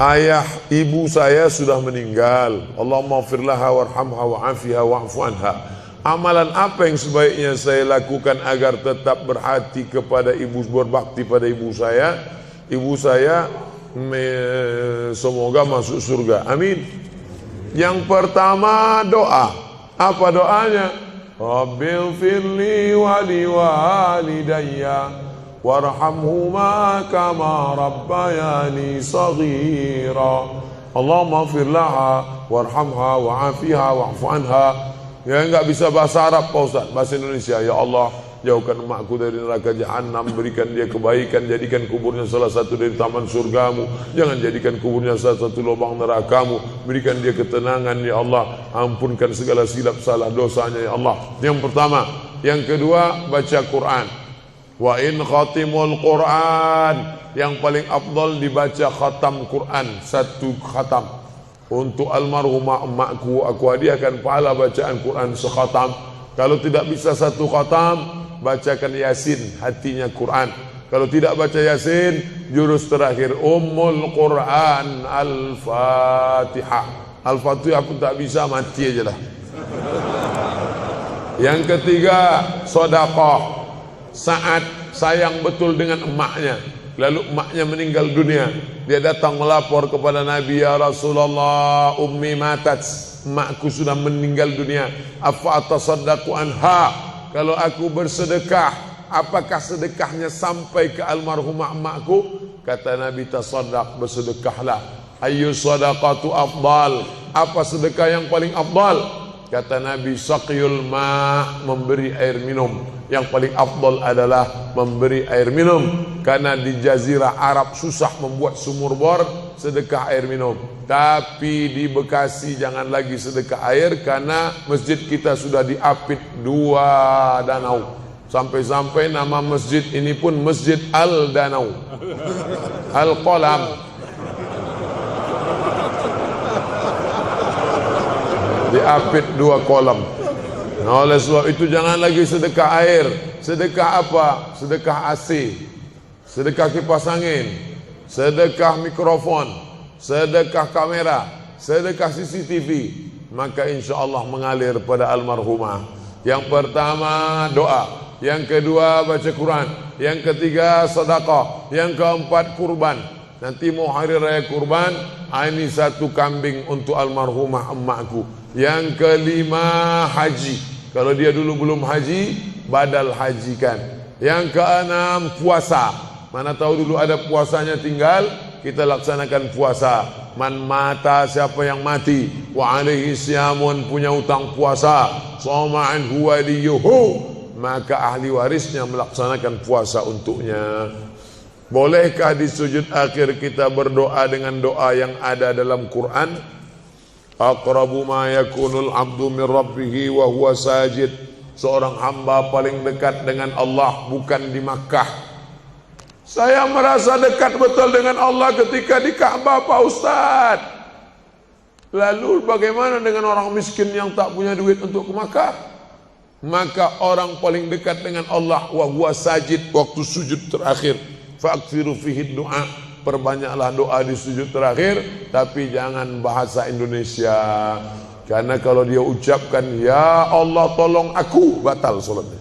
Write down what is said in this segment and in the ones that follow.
ayah ibu saya sudah meninggal. Allahumma firlaha warhamha wa'afiha wa'fu anha. Amalan apa yang sebaiknya saya lakukan agar tetap berhati kepada ibu, berbakti pada ibu saya? Ibu saya semoga masuk surga. Amin. Yang pertama doa. Apa doanya? Rabbil firli wali walidayya warhamhuma kama rabbayani saghira. Allahumma firlaha warhamha wa'afiha wa'fu anha. Ya enggak bisa bahasa Arab Pak Ustaz, bahasa Indonesia. Ya Allah, jauhkan emakku dari neraka jahanam, berikan dia kebaikan, jadikan kuburnya salah satu dari taman surgamu, jangan jadikan kuburnya salah satu lubang nerakamu, berikan dia ketenangan ya Allah, ampunkan segala silap salah dosanya ya Allah. Yang pertama. Yang kedua, baca Quran. Wa in khatimul Quran, yang paling afdal dibaca khatam Quran, satu khatam. Untuk almarhumah emakku, aku hadiahkan pahala bacaan Quran sekhatam. Kalau tidak bisa satu khatam, bacakan Yasin, hatinya Quran. Kalau tidak baca Yasin, jurus terakhir Ummul Quran Al-Fatihah. Al-Fatihah pun tak bisa, mati aja lah. Yang ketiga, sedekah. Saat sayang betul dengan emaknya, lalu emaknya meninggal dunia, dia datang melapor kepada Nabi, ya Rasulullah, ummi matat, emakku sudah meninggal dunia, afa atasaddaqu anha, kalau aku bersedekah, apakah sedekahnya sampai ke almarhumah emakku? Kata Nabi, tasaddaq, bersedekahlah. Ayyu sadaqatu afdal, apa sedekah yang paling afdal? Kata Nabi, saqyul ma', memberi air minum. Yang paling afdal adalah memberi air minum, karena di jazirah Arab susah membuat sumur bor, sedekah air minum. Tapi di Bekasi jangan lagi sedekah air, karena masjid kita sudah diapit 2 danau. Sampai-sampai nama masjid ini pun Masjid Al-Danau, Al-Qalam. Diapit 2 kolam. Nah, oleh sebab itu jangan lagi sedekah air. Sedekah apa? Sedekah AC, sedekah kipas angin, sedekah mikrofon, sedekah kamera, sedekah CCTV. Maka insya Allah mengalir pada almarhumah. Yang pertama doa, yang kedua baca Quran, yang ketiga sedekah, yang keempat kurban. Nanti mau hari raya kurban, ini 1 kambing untuk almarhumah emakku. Yang kelima haji. Kalau dia dulu belum haji, badal hajikan. Yang keenam puasa. Mana tahu dulu ada puasanya tinggal, kita laksanakan puasa. Man mata, siapa yang mati, wa alaihi siyamun, punya utang puasa, shoma anhu waliyuhu, maka ahli warisnya melaksanakan puasa untuknya. Bolehkah di sujud akhir kita berdoa dengan doa yang ada dalam Quran? Aqrabu ma yakunul abdu min rabbih wa huwa sajid. Seorang hamba paling dekat dengan Allah bukan di Makkah. Saya merasa dekat betul dengan Allah ketika di Ka'bah, Pak Ustaz. Lalu bagaimana dengan orang miskin yang tak punya duit untuk ke Makkah? Maka orang paling dekat dengan Allah wa huwa sajid, waktu sujud terakhir. Fa'akthiru fihi du'a, perbanyaklah doa di sujud terakhir, tapi jangan bahasa Indonesia. Karena kalau dia ucapkan ya Allah tolong aku, batal sholatnya.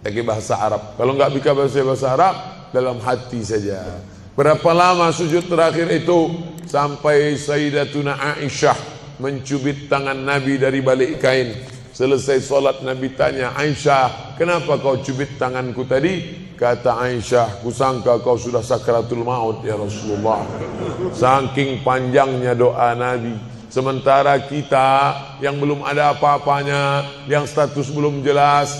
Lagi bahasa Arab. Kalau nggak bisa bahasa Arab, dalam hati saja. Berapa lama sujud terakhir itu? Sampai Sayyidatuna Aisyah mencubit tangan Nabi dari balik kain. Selesai sholat Nabi tanya, Aisyah, kenapa kau cubit tanganku tadi? Kata Aisyah, kusangka kau sudah sakratul maut ya Rasulullah. Saking panjangnya doa Nabi. Sementara kita yang belum ada apa-apanya, yang status belum jelas,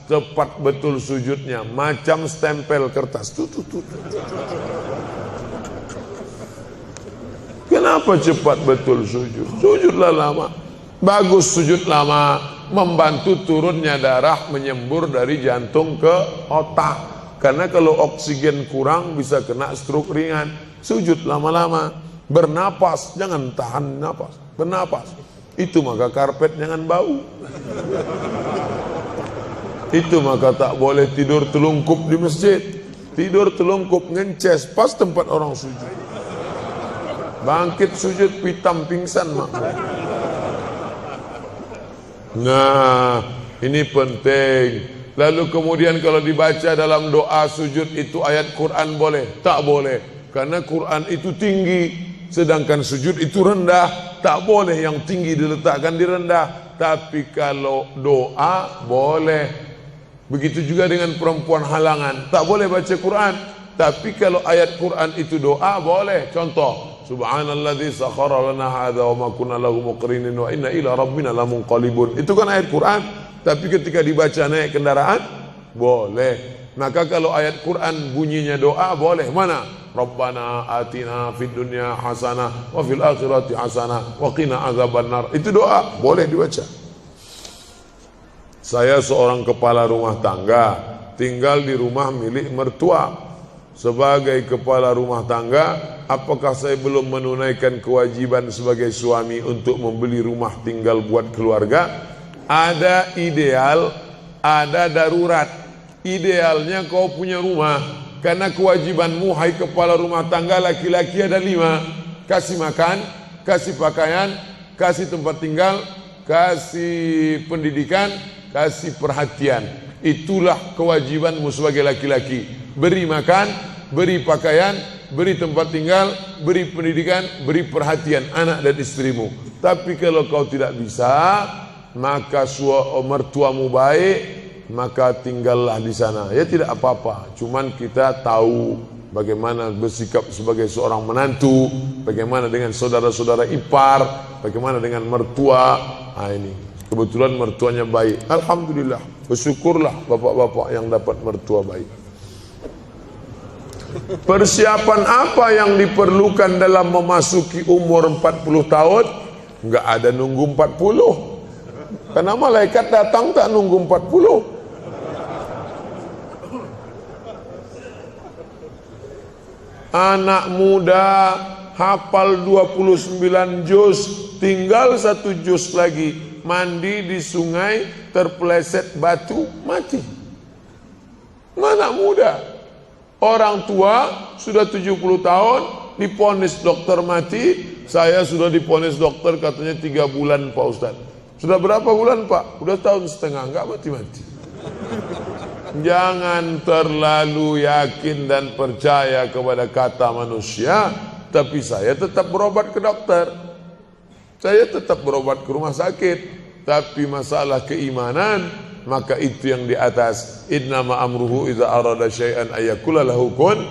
cepat betul sujudnya, macam stempel kertas. Kenapa cepat betul sujud? Sujudlah lama. Bagus sujud lama, membantu turunnya darah menyembur dari jantung ke otak. Karena kalau oksigen kurang bisa kena stroke ringan. Sujud lama-lama, bernapas, jangan tahan napas, bernapas. Itu maka karpet jangan bau. Itu maka tak boleh tidur telungkup di masjid. Tidur telungkup ngences pas tempat orang sujud. Bangkit sujud pitam pingsan makmum. Nah, ini penting. Lalu kemudian kalau dibaca dalam doa sujud itu ayat Quran boleh? Tak boleh. Karena Quran itu tinggi, sedangkan sujud itu rendah. Tak boleh yang tinggi diletakkan di rendah. Tapi kalau doa boleh. Begitu juga dengan perempuan halangan, tak boleh baca Quran. Tapi kalau ayat Quran itu doa boleh. Contoh, Subhanalladzi sakhkhara lana hadza wa ma kunna lahu muqrinin wa inna ila rabbina lamunqalibun. Itu kan ayat Quran. Tapi ketika dibaca naik kendaraan boleh. Maka kalau ayat Quran bunyinya doa boleh. Mana? Rabbana atina fid dunya hasanah wa fil akhirati hasanah wa qina azabannar. Itu doa, boleh dibaca. Saya seorang kepala rumah tangga, tinggal di rumah milik mertua. Sebagai kepala rumah tangga, apakah saya belum menunaikan kewajiban sebagai suami untuk membeli rumah tinggal buat keluarga? Ada ideal, ada darurat. Idealnya kau punya rumah, karena kewajibanmu hai kepala rumah tangga laki-laki ada 5. Kasih makan, kasih pakaian, kasih tempat tinggal, kasih pendidikan, kasih perhatian. Itulah kewajibanmu sebagai laki-laki. Beri makan, beri pakaian, beri tempat tinggal, beri pendidikan, beri perhatian anak dan istrimu. Tapi kalau kau tidak bisa, maka mertuamu baik, maka tinggallah di sana. Ya tidak apa-apa. Cuman kita tahu bagaimana bersikap sebagai seorang menantu, bagaimana dengan saudara-saudara ipar, bagaimana dengan mertua. Nah ini kebetulan mertuanya baik. Alhamdulillah, bersyukurlah bapak-bapak yang dapat mertua baik. Persiapan apa yang diperlukan dalam memasuki umur 40 tahun? Enggak ada nunggu 40. Karena malaikat datang tak nunggu 40. Anak muda hafal 29 juz, tinggal 1 juz lagi, mandi di sungai, terpeleset batu, mati. Anak muda. Orang tua sudah 70 tahun diponis dokter mati. Saya sudah diponis dokter katanya 3 bulan Pak Ustaz. Sudah berapa bulan Pak? Udah tahun setengah, enggak mati-mati. Jangan terlalu yakin dan percaya kepada kata manusia. Tapi saya tetap berobat ke dokter, saya tetap berobat ke rumah sakit. Tapi masalah keimanan, maka itu yang di atas. Innama amruhu idza arada syai'an ayyakula lahu kun.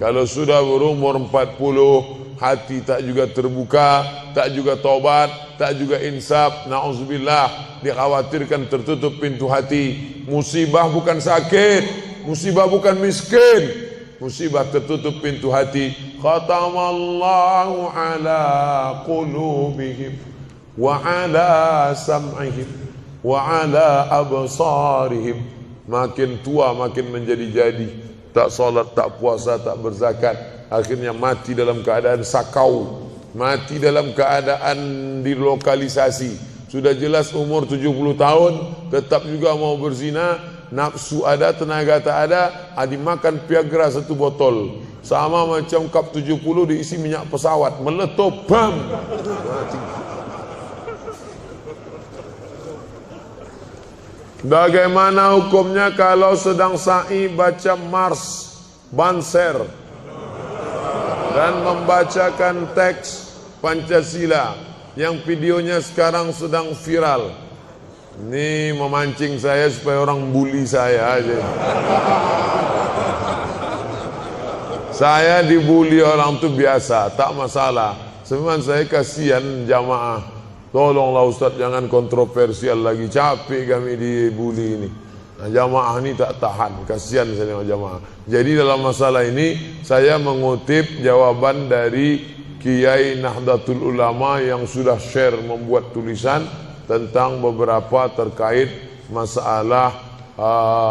Kalau sudah berumur 40, hati tak juga terbuka, tak juga taubat, tak juga insaf, na'udzubillah, dikhawatirkan tertutup pintu hati. Musibah bukan sakit, musibah bukan miskin, musibah tertutup pintu hati. Khatamallahu ala qulubihim wa ala sam'ihim wa ala absarihim. Makin tua makin menjadi-jadi, tak salat, tak puasa, tak berzakat, akhirnya mati dalam keadaan sakau, mati dalam keadaan dilokalisasi. Sudah jelas umur 70 tahun tetap juga mau berzina, nafsu ada, tenaga tak ada, dimakan Viagra 1 botol. Sama macam kap 70 diisi minyak pesawat, meletup, bam, mati. Bagaimana hukumnya kalau sedang sa'i baca mars, banser, dan membacakan teks Pancasila yang videonya sekarang sedang viral? Ini memancing saya supaya orang bully saya aja. Saya dibully orang tuh biasa, tak masalah. Sebenarnya saya kasihan jamaah. Tolonglah Ustaz, jangan kontroversial lagi, capek kami dibully ini. Nah, jamaah ini tak tahan, kasihan saya dengan jamaah. Jadi dalam masalah ini saya mengutip jawaban dari Kiai Nahdlatul Ulama yang sudah share, membuat tulisan tentang beberapa terkait masalah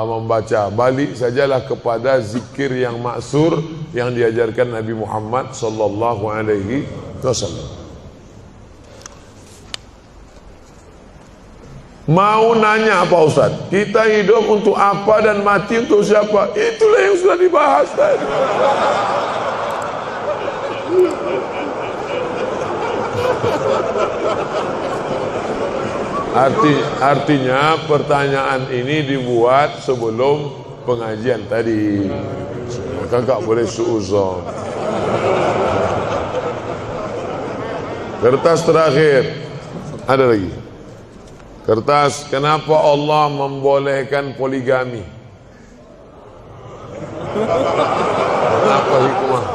membaca. Balik sajalah kepada zikir yang maksur yang diajarkan Nabi Muhammad sallallahu alaihi wasallam. Mau nanya apa Ustaz? Kita hidup untuk apa dan mati untuk siapa? Itulah yang sudah dibahas tadi. Artinya pertanyaan ini dibuat sebelum pengajian tadi. Maka enggak boleh suuzon. Kertas terakhir. Ada lagi. Kertas, kenapa Allah membolehkan poligami? Apa hikmah?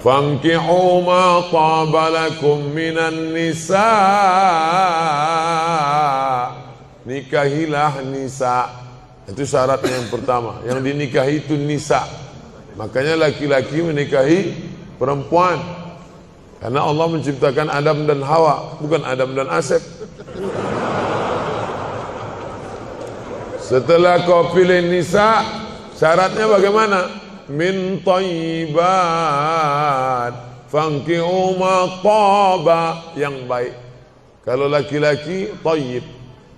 Fankihu ma taba lakum minan nisa. Nikahilah nisa. Itu syaratnya yang pertama. Yang dinikahi itu nisa. Makanya laki-laki menikahi perempuan. Karena Allah menciptakan Adam dan Hawa, bukan Adam dan Asep. Setelah kau pilih nisa, syaratnya bagaimana? Min thayyibat fankihu ma taba, yang baik. Kalau laki-laki thayyib.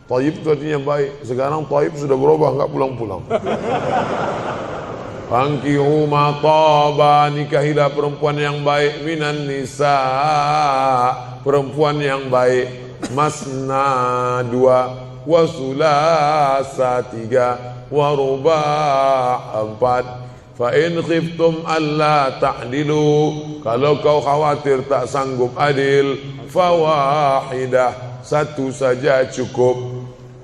Thayyib itu artinya baik. Sekarang thayyib sudah berubah, enggak pulang-pulang. Fankihu ma taba, nikahilah perempuan yang baik, minan nisa, perempuan yang baik. Masna, dua, wa sulasa, tiga, wa rubah, empat. Fa in khiftum alla ta'dilu, kalau kau khawatir tak sanggup adil, fawahidah, satu saja cukup.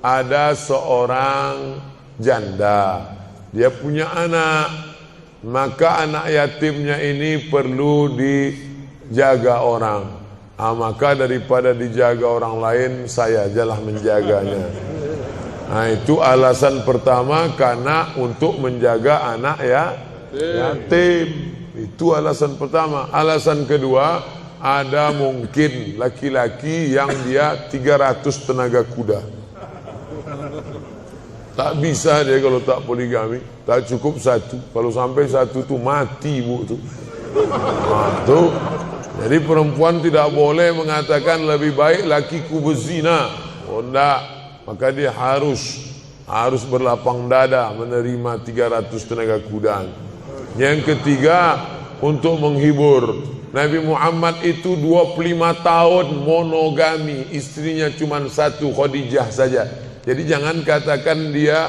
Ada seorang janda, dia punya anak, maka anak yatimnya ini perlu dijaga orang. Maka daripada dijaga orang lain, saya ajalah menjaganya. Nah, itu alasan pertama, karena untuk menjaga anak yatim. Itu alasan pertama. Alasan kedua, ada mungkin laki-laki yang dia 300 tenaga kuda. Tak bisa dia kalau tak poligami. Tak cukup satu. Kalau sampai satu tuh mati, Bu tuh. Tuh. Jadi perempuan tidak boleh mengatakan lebih baik lakiku berzina. Oh enggak. Maka dia harus berlapang dada menerima 300 tenaga kuda. Yang ketiga, untuk menghibur. Nabi Muhammad itu 25 tahun monogami, istrinya cuma satu, Khadijah saja. Jadi jangan katakan dia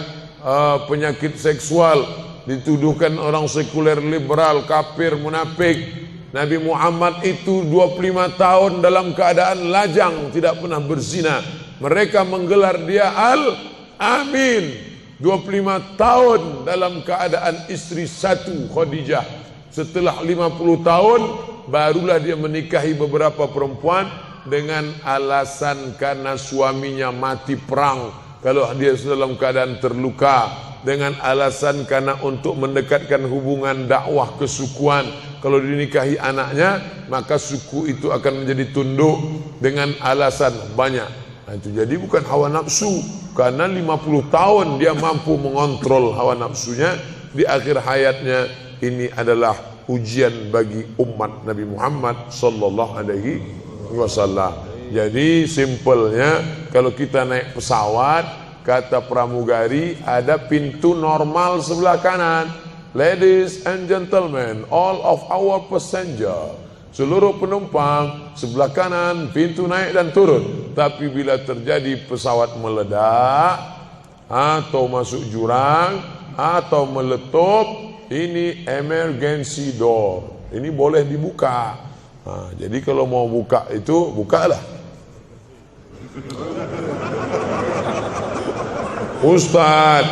penyakit seksual, dituduhkan orang sekuler, liberal, kafir, munafik. Nabi Muhammad itu 25 tahun dalam keadaan lajang, tidak pernah berzina. Mereka menggelar dia Al-Amin. 25 tahun dalam keadaan istri satu, Khadijah. Setelah 50 tahun barulah dia menikahi beberapa perempuan dengan alasan karena suaminya mati perang, kalau dia dalam keadaan terluka, dengan alasan karena untuk mendekatkan hubungan dakwah kesukuan. Kalau dinikahi anaknya, maka suku itu akan menjadi tunduk, dengan alasan banyak. Nah, itu jadi bukan hawa nafsu, karena 50 tahun dia mampu mengontrol hawa nafsunya. Di akhir hayatnya, ini adalah ujian bagi umat Nabi Muhammad sallallahu alaihi wasallam. Jadi simpelnya, kalau kita naik pesawat, kata pramugari, ada pintu normal sebelah kanan. Ladies and gentlemen, all of our passenger, seluruh penumpang, sebelah kanan pintu naik dan turun. Tapi bila terjadi pesawat meledak, atau masuk jurang, atau meletup, ini emergency door, ini boleh dibuka. Jadi kalau mau buka itu, bukalah. Ustaz,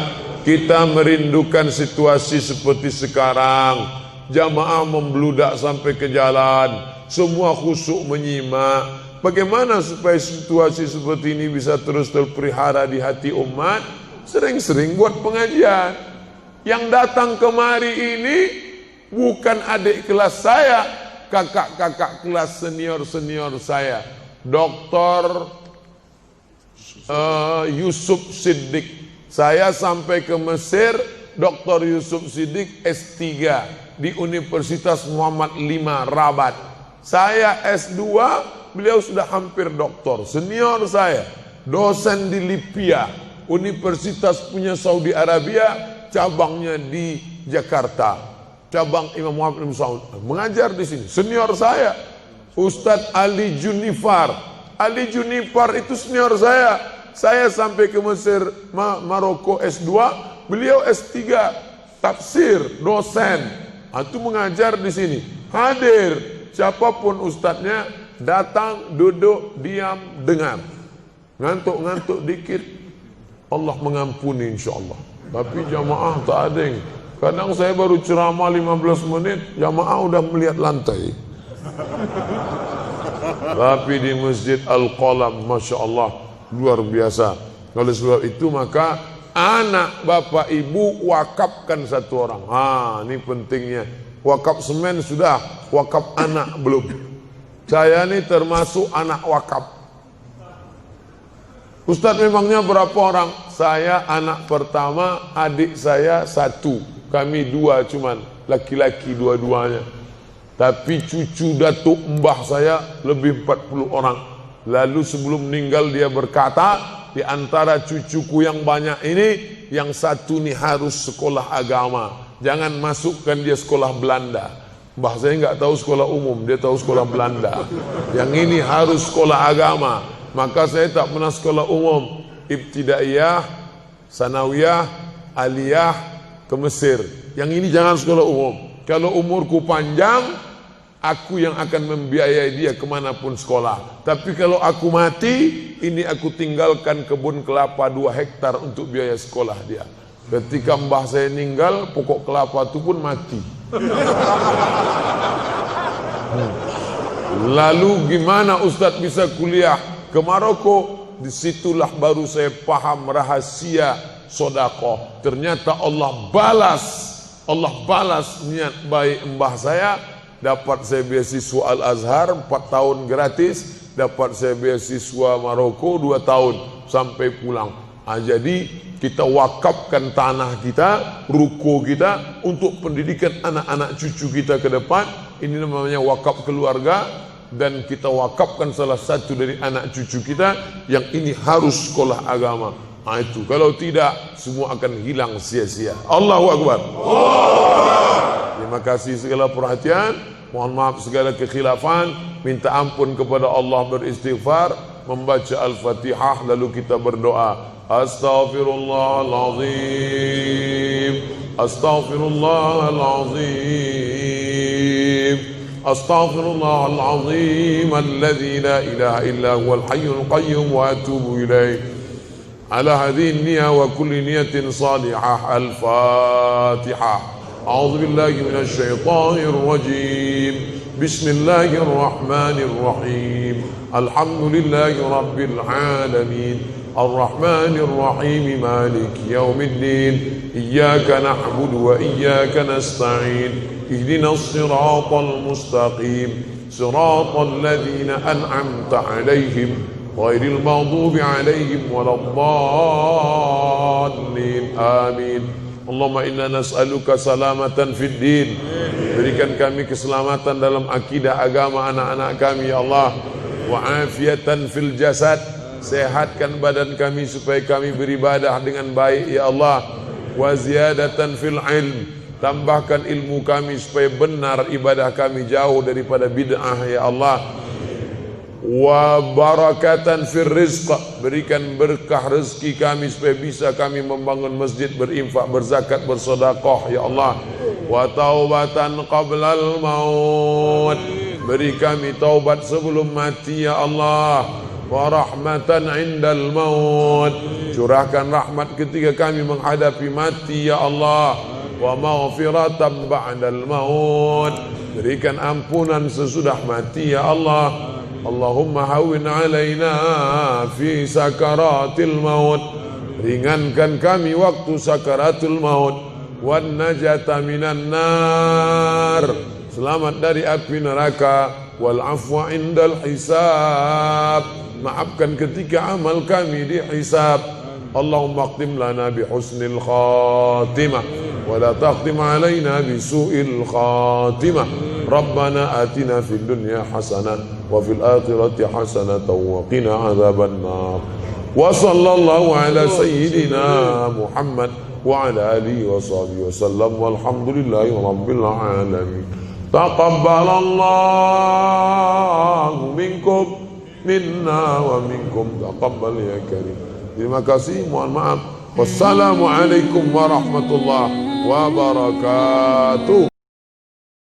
kita merindukan situasi seperti sekarang. Jamaah membludak sampai ke jalan, semua khusyuk menyimak. Bagaimana supaya situasi seperti ini bisa terus terpelihara di hati umat? Sering-sering buat pengajian. Yang datang kemari ini bukan adik kelas saya, kakak-kakak kelas senior-senior saya. Dr. Yusuf Siddiq. Saya sampai ke Mesir, Dr. Yusuf Siddiq S3 di Universitas Muhammad V Rabat. Saya S2, beliau sudah hampir doktor. Senior saya, dosen di Libya, universitas punya Saudi Arabia, cabangnya di Jakarta, cabang Imam Muhammad bin Saud, mengajar di sini. Senior saya, Ustadz Ali Junifar, Ali Junipar itu senior saya. Saya sampai ke Mesir, Maroko S2, beliau S3, tafsir, dosen. Itu mengajar di sini. Hadir, siapapun ustadznya, datang, duduk, diam, dengar. Ngantuk-ngantuk dikit, Allah mengampuni insyaAllah. Tapi jamaah tak ada yang. Kadang saya baru ceramah 15 menit, jamaah udah melihat lantai. Tapi di Masjid Al-Qalam, Masya Allah, luar biasa. Oleh sebab itu maka anak bapak ibu wakafkan satu orang. Ini pentingnya. Wakaf semen sudah, wakaf anak belum. Saya ini termasuk anak wakaf. Ustadz memangnya berapa orang? Saya anak pertama, adik saya 1. Kami 2 cuman, laki-laki dua-duanya. Tapi cucu datuk mbah saya lebih 40 orang. Lalu sebelum meninggal dia berkata, di antara cucuku yang banyak ini, yang satu nih harus sekolah agama. Jangan masukkan dia sekolah Belanda. Mbah saya nggak tahu sekolah umum, dia tahu sekolah Belanda. Yang ini harus sekolah agama. Maka saya tak pernah sekolah umum. Ibtidaiyah, sanawiyah, aliyah, ke Mesir. Yang ini jangan sekolah umum. Kalau umurku panjang, aku yang akan membiayai dia kemanapun sekolah. Tapi kalau aku mati, ini aku tinggalkan kebun kelapa 2 hektar untuk biaya sekolah dia. Ketika mbah saya meninggal, pokok kelapa itu pun mati. Lalu gimana Ustadz bisa kuliah ke Maroko? Disitulah baru saya paham rahasia sodakoh. Ternyata Allah balas niat baik mbah saya. Dapat saya beasiswa Al-Azhar 4 tahun gratis, dapat saya beasiswa Maroko 2 tahun sampai pulang. Jadi kita wakafkan tanah kita, ruko kita untuk pendidikan anak-anak cucu kita ke depan. Ini namanya wakaf keluarga. Dan kita wakafkan salah satu dari anak cucu kita yang ini harus sekolah agama. Itu kalau tidak semua akan hilang sia-sia. Allahu Akbar. Terima kasih segala perhatian. Mohon maaf segala kekhilafan. Minta ampun kepada Allah, beristighfar, membaca Al-Fatihah, lalu kita berdoa. Astaghfirullahalazim. Astaghfirullahalazim. Astaghfirullahalazim alladzi la ilaha illa huwal hayyul qayyum wa atubu ilaih. Ala hadhihi niyya wa kulli niyatin salihah. Al-Fatihah. A'udzu billahi minasy syaithanir rajim. Bismillahirrahmanirrahim. Alhamdulillahi rabbil alamin. Ar-Rahmanir Rahim. Maliki yaumiddin. Iyyaka na'budu wa iyyaka nasta'in. اهدنا الصراط المستقيم صراط الذين أنعمت عليهم غير المغضوب عليهم ولا الضالين آمين. اللهم إنا نسألك سلامة في الدين. Berikan kami keselamatan dalam akidah agama anak-anak kami ya Allah. Wa afiatan fil jasad. Sehatkan badan kami supaya kami beribadah dengan baik ya Allah. Wa ziyadatan fil ilm. Tambahkan ilmu kami supaya benar ibadah kami, jauh daripada bid'ah ya Allah. Wa barakatan fir rizq. Berikan berkah rezeki kami supaya bisa kami membangun masjid, berinfak, berzakat, bersedekah ya Allah. Wa taubatan qablal maut. Beri kami taubat sebelum mati ya Allah. Wa rahmatan indal maut. Curahkan rahmat ketika kami menghadapi mati ya Allah. Wa maghfiratan ba'dal maut. Berikan ampunan sesudah mati ya Allah. Allahumma hawwin alaina fi sakaratil maut. Ringankan kami waktu sakaratul maut. Wan najata minan nar. Selamat dari api neraka. Wal afwa indal hisab. Maafkan ketika amal kami dihisab. Allahumma aqtim lana bihusnil khatimah wa la taqtim alaina bisu'il khatimah. Rabbana atina fid dunya hasanah wa fil akhirati hasanah wa qina adzaban nar. Wa sallallahu ala sayyidina Muhammad wa ala alihi wa sahbihi wasallam walhamdulillahi rabbil alamin. Taqabbalallahu minkum minna wa minkum taqabbal ya karim. Terima kasih, mohon maaf. Wassalamualaikum warahmatullahi wabarakatuh.